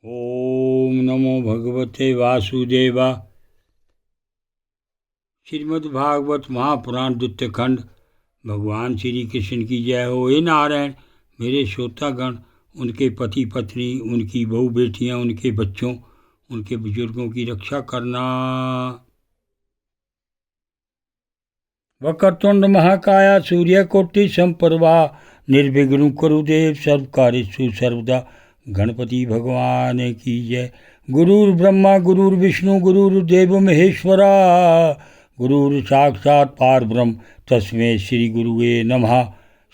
ओम नमो भगवते वासुदेवा। श्रीमद्भागवत महापुराण द्वितीय खंड। भगवान श्री कृष्ण की जय हो। हे नारायण, मेरे श्रोतागण, उनके पति पत्नी, उनकी बहू बेटियां, उनके बच्चों, उनके बुजुर्गों की रक्षा करना। वक्रतुंड महाकाया सूर्यकोटि समप्रभा निर्विघ्नं कुरुदेव सर्वकार्येषु सर्वदा। गणपति भगवान की जय। गुरुर्ब्रह्मा गुरुर्विष्णु गुरुर्देव महेश्वरा। गुरुर साक्षात पारब्रह्म तस्मै श्री गुरुवे नमः।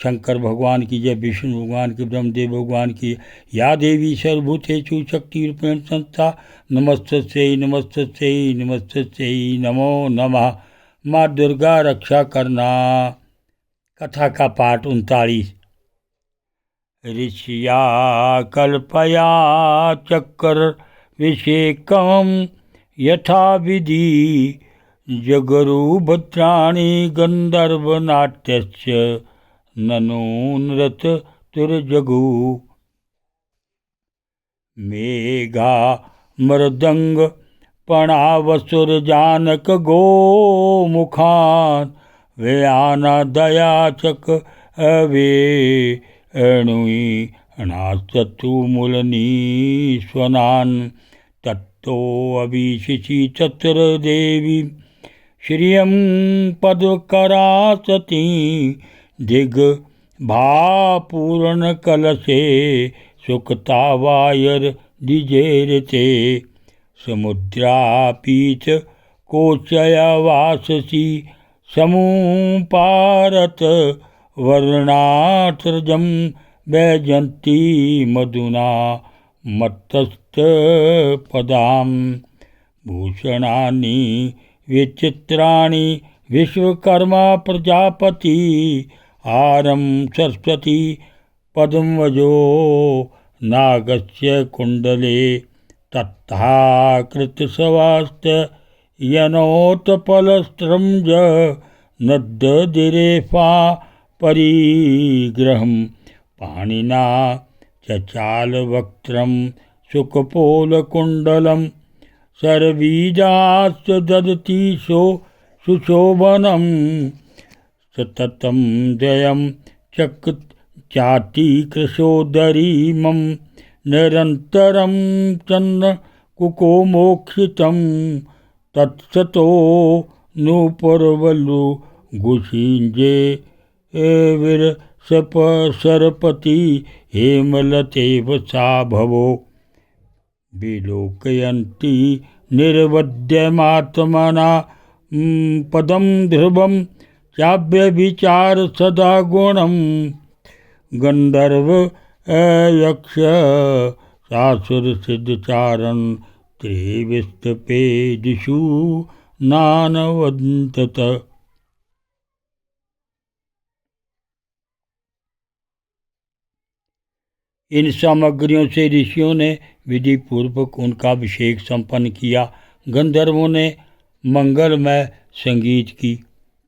शंकर भगवान की जय। विष्णु भगवान की, ब्रह्मदेव भगवान की। या देवी सर्वभूतेषु शक्तिरूपेण संस्था। नमस्तस्यै नमस्तस्यै नमस्तस्यै नमो नमः। माँ दुर्गा रक्षा करना। कथा का पाठ 39। ऋषिया कल्पया चक्र विषेकम यथा विधि जगरु भद्राणि गंधर्वनाट्यस्य ननु नृत तुर्जगु। मेघा मृदंग पणावसुर जानक गोमुखान व्याना दयाचक अवे अणुई अनास्तु मूलनीश्वनान तत्तो अभिशिषि चतुर देवी श्रियं पदकरा सती दिग भापूर्ण कलशे सुखतावायर दिजेरते समुद्रापीत कोचयवाससी समुपारत वर्णात्रजं वैजंती मधुना मत्तस्तपदां भूषणानि विचित्राणि विश्वकर्मा प्रजापति आरं सरस्वती पद्मवजो नागस्य कुण्डले तत्थाकृतसवास्त यनोत्पलस्त्रंज नद्ददिरेफा परिग्रहं पाणिना चचालवक्त्रं सुकपोलकुण्डलं सर्वीजाश्च ददति सुशोभनं सततं जयं चातिकृशोदरीमं निरन्तरं चन्द्रकुकोमोक्षितं तत्सतो नूपुरवल्लु गुषीञ्जे सरपति हेमलतेव सा भवो विलोकयन्ती निर्वद्यमात्मना पदं ध्रुवं चाव्यभिचार सदा गुणं गंधर्व यक्ष सासुर सिद्धचारण त्रिविस्तपेदिषु नानवन्तत। इन सामग्रियों से ऋषियों ने विधि पूर्वक उनका अभिषेक संपन्न किया। गंधर्वों ने मंगलमय संगीत की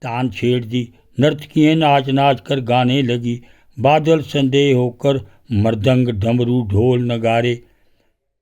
तान छेड़ दी। नर्तकियां नाच नाच कर गाने लगी। बादल संदेह होकर मृदंग डमरू ढोल नगारे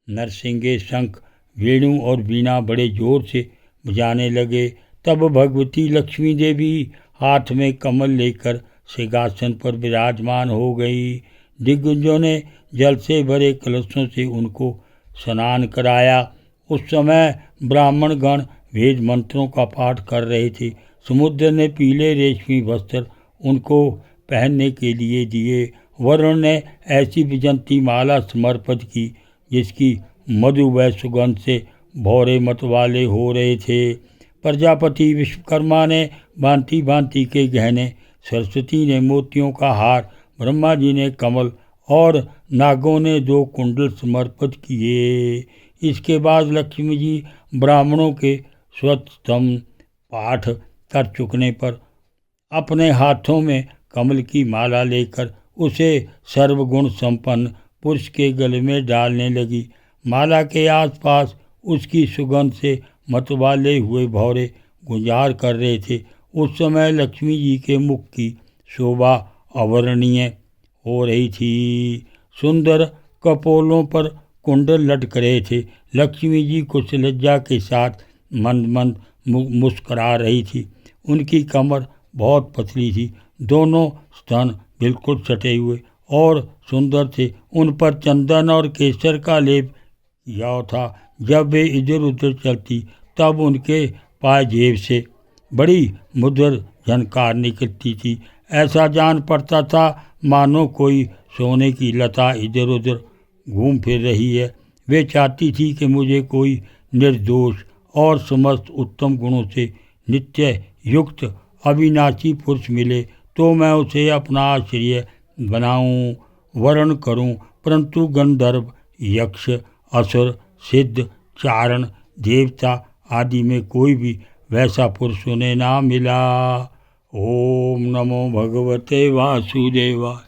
नरसिंगे शंख वेणु और वीणा बड़े जोर से बजाने लगे। तब भगवती लक्ष्मी देवी हाथ में कमल लेकर सिंहासन पर विराजमान हो गई। दिग्गजों ने जल से भरे कलशों से उनको स्नान कराया। उस समय ब्राह्मण गण वेद मंत्रों का पाठ कर रहे थे। समुद्र ने पीले रेशमी वस्त्र उनको पहनने के लिए दिए। वरुण ने ऐसी विजंती माला समर्पित की जिसकी मधु व सुगंध से भौरे मत वाले हो रहे थे। प्रजापति विश्वकर्मा ने भांति भांति के गहने, सरस्वती ने मोतियों का हार, ब्रह्मा जी ने कमल और नागों ने 2 कुंडल समर्पित किए। इसके बाद लक्ष्मी जी ब्राह्मणों के स्वतम पाठ कर चुकने पर अपने हाथों में कमल की माला लेकर उसे सर्वगुण संपन्न पुरुष के गले में डालने लगी। माला के आसपास उसकी सुगंध से मतवाले हुए भौरे गुंजार कर रहे थे। उस समय लक्ष्मी जी के मुख की शोभा अवर्णनीय हो रही थी। सुंदर कपोलों पर कुंडल लटक रहे थे। लक्ष्मी जी कुछ लज्जा के साथ मंद मंद मुस्करा रही थी। उनकी कमर बहुत पतली थी, दोनों स्तन बिल्कुल सटे हुए और सुंदर थे। उन पर चंदन और केसर का लेप किया था। जब वे इधर उधर चलती तब उनके पाजेब से बड़ी मधुर झनकार निकलती थी। ऐसा जान पड़ता था मानो कोई सोने की लता इधर उधर घूम फिर रही है। वे चाहती थी कि मुझे कोई निर्दोष और समस्त उत्तम गुणों से नित्य युक्त अविनाशी पुरुष मिले तो मैं उसे अपना आश्रय बनाऊं, वर्ण करूं। परंतु गंधर्व, यक्ष, असुर, सिद्ध, चारण, देवता आदि में कोई भी वैसा पुरुष उन्हें ना मिला। ओम नमो भगवते वासुदेवाय।